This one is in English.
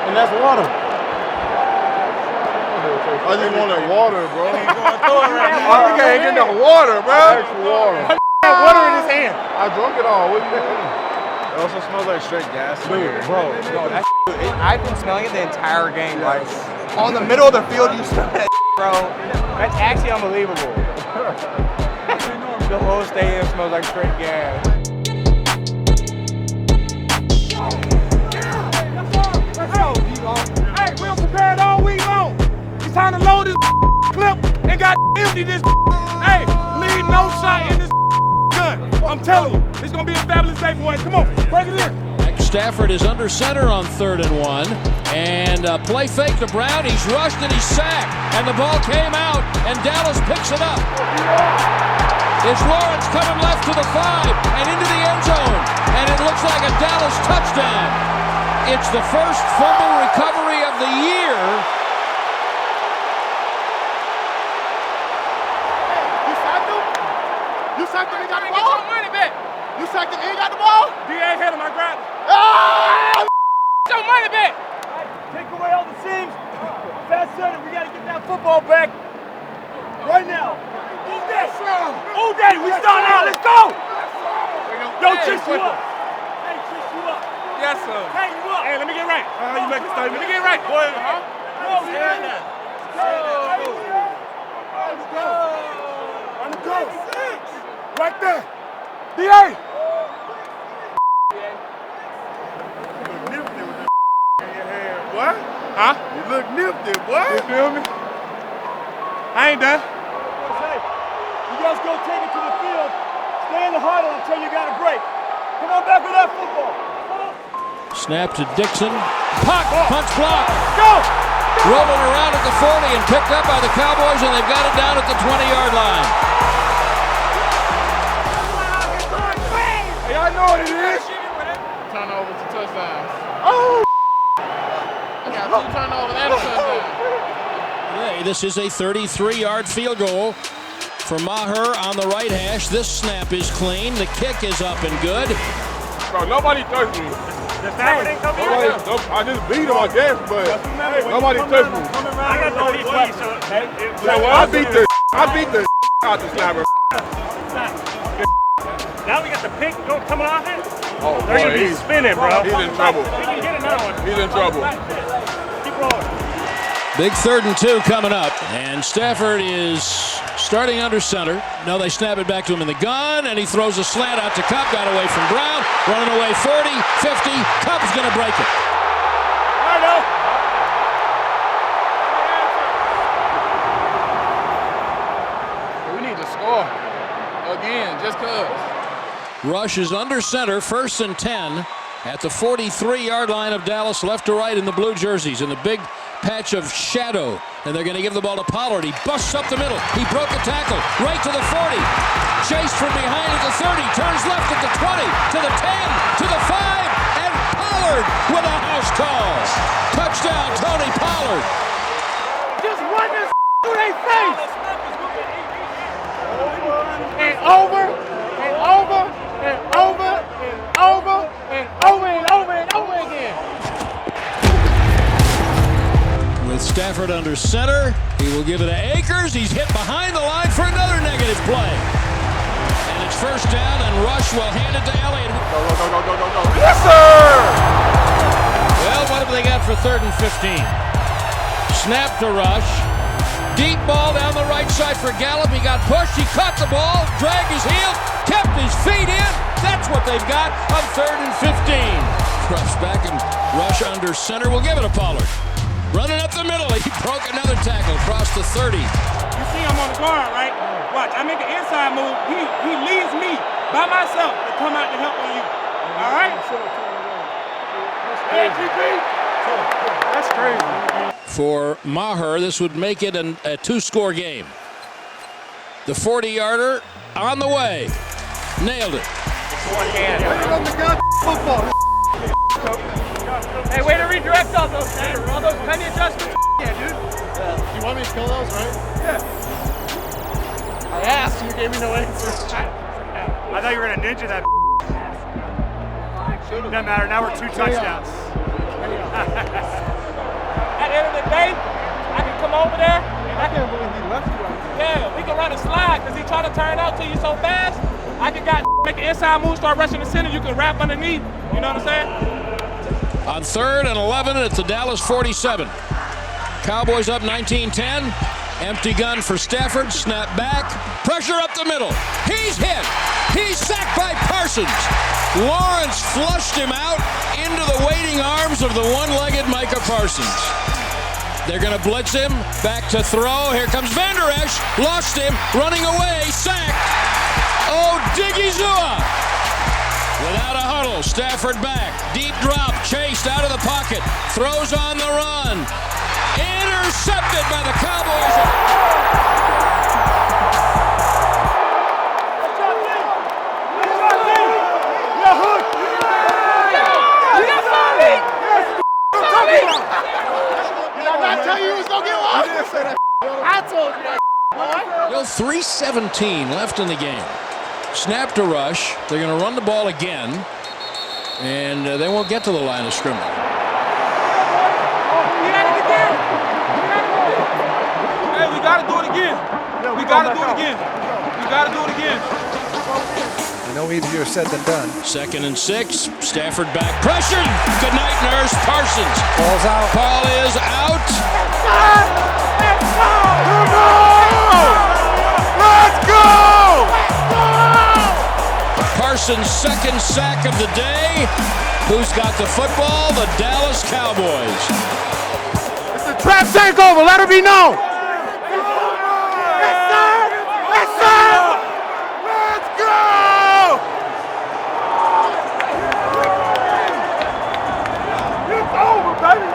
And that's water. I just wanted water, bro. I think I ain't getting no water, bro. Extra water. Water in his hand. I drunk it all. What do you mean? It also smells like straight gas. Dude, bro. No, that I've been smelling it the entire game. Like, on the middle of the field, you smell that bro. That's actually unbelievable. The whole stadium smells like straight gas. Let's go. Hey, we don't prepare all week long. It's time to load this clip and got empty this. Hey, leave no shot in this gun. I'm telling you, it's gonna be a fabulous day, boys. Come on, break it in. Stafford is under center on 3rd and 1, and play fake to Brown. He's rushed and he's sacked, and the ball came out, and Dallas picks it up. It's Lawrence coming left to the 5 and into the end zone, and it looks like a Dallas touchdown. It's the first fumble recovery of the year. You sacked him? You sacked him, he got the ball? Get your money back. You sacked him, he got the ball? DA hit him, I grabbed him. Ah! Get your money back. Take away all the seams. Fast center, we gotta get that football back. Right now. Move that. Move that. We start now. Let's go. Yo, chase you up. Hey, chase you up. Yes, sir. Hey, you up. Hey, let me get right. You make a statement. Let me get right, boy. Let's go. Let's go. Right there. DA. What? Huh? You look nifty, boy. You feel me? I ain't done. Hey, you guys go take it to the field. Stay in the huddle until you got a break. Come on back with that football. Snap to Dixon. Puck, punch block. Go! Rolling around at the 40 and picked up by the Cowboys, and they've got it down at the 20-yard line. Hey, I know what it is. Turnovers to touchdowns. Oh! I got 2 turnovers and a touchdown. Today, this is a 33-yard field goal for Maher on the right hash. This snap is clean. The kick is up and good. Bro, nobody touched me. I just beat him, I guess, but nobody touched me. I got the lead, so I beat the out the snapper. now we got the pick coming off it. Oh, They're boy, gonna be spinning, bro. He's in trouble. We can get another one. He's in trouble. Keep rolling. Big 3rd and 2 coming up. And Stafford is starting under center. No, they snap it back to him in the gun, and he throws a slant out to Cup. Got away from Brown. Running away 40, 50. Cup is going to break it. We need to score again, just cause. Rush is under center, 1st and 10 at the 43-yard line of Dallas, left to right in the blue jerseys, in the big patch of shadow. And they're going to give the ball to Pollard. He busts up the middle. He broke a tackle right to the 40. Chased from behind at the 30. Turns left at the 20, to the 10, to the 5. And Pollard with a house call. Touchdown, Tony Pollard. Just run this through their face. And over, and over, and over, and over, and over, and over, and over again. With Stafford under center, he will give it to Akers. He's hit behind the line for another negative play. And it's 1st down, and Rush will hand it to Elliott. Go. Yes, sir! Well, what have they got for 3rd and 15? Snap to Rush. Deep ball down the right side for Gallup. He got pushed. He caught the ball, dragged his heels, kept his feet in. That's what they've got on 3rd and 15. Rush back and Rush under center. We'll give it to Pollard. Running up the middle. He broke another tackle across the 30. You see him on the guard, right? Watch, I make an inside move. He leaves me by myself to come out to help on you. All right? That's crazy. For Maher, this would make it a 2-score game. The 40-yarder on the way. Nailed it. Hey, way to redirect all those things. All those penny adjustments. Yeah, dude. You want me to kill those, right? Yeah. I asked, you gave me no answer. I thought you were going to ninja that. Doesn't matter. Now we're 2 touchdowns. At the end of the day, I can come over there and I can't believe he left you like that. Yeah, we can run a slide because he trying to turn out to you so fast. I can make an inside move, start rushing the center. You can wrap underneath. You know what I'm saying? On 3rd and 11 at the Dallas 47. Cowboys up 19-10. Empty gun for Stafford. Snap back. Pressure up the middle. He's hit. He's sacked by Parsons. Lawrence flushed him out into the waiting arms of the one-legged Micah Parsons. They're going to blitz him. Back to throw. Here comes Van Der Esch. Lost him. Running away. Sacked. Oh, Diggy Zua. Without a huddle. Stafford back. Deep drop. Chased out of the pocket. Throws on the run. Intercepted by the Cowboys. Well, 3:17 left in the game. Snap to rush. They're going to run the ball again, and they won't get to the line of scrimmage. Hey, we got to do it again. We got to do it again. We got to do it again. I know easier said than done. 2nd and 6. Stafford back. Pressured. Good night, nurse. Parsons. Ball's out. Ball is out. Let's go! Parsons' 2nd sack of the day. Who's got the football? The Dallas Cowboys. It's a trap takeover. Let it be known. Yes, sir! Yes, sir! Let's go! It's over, baby.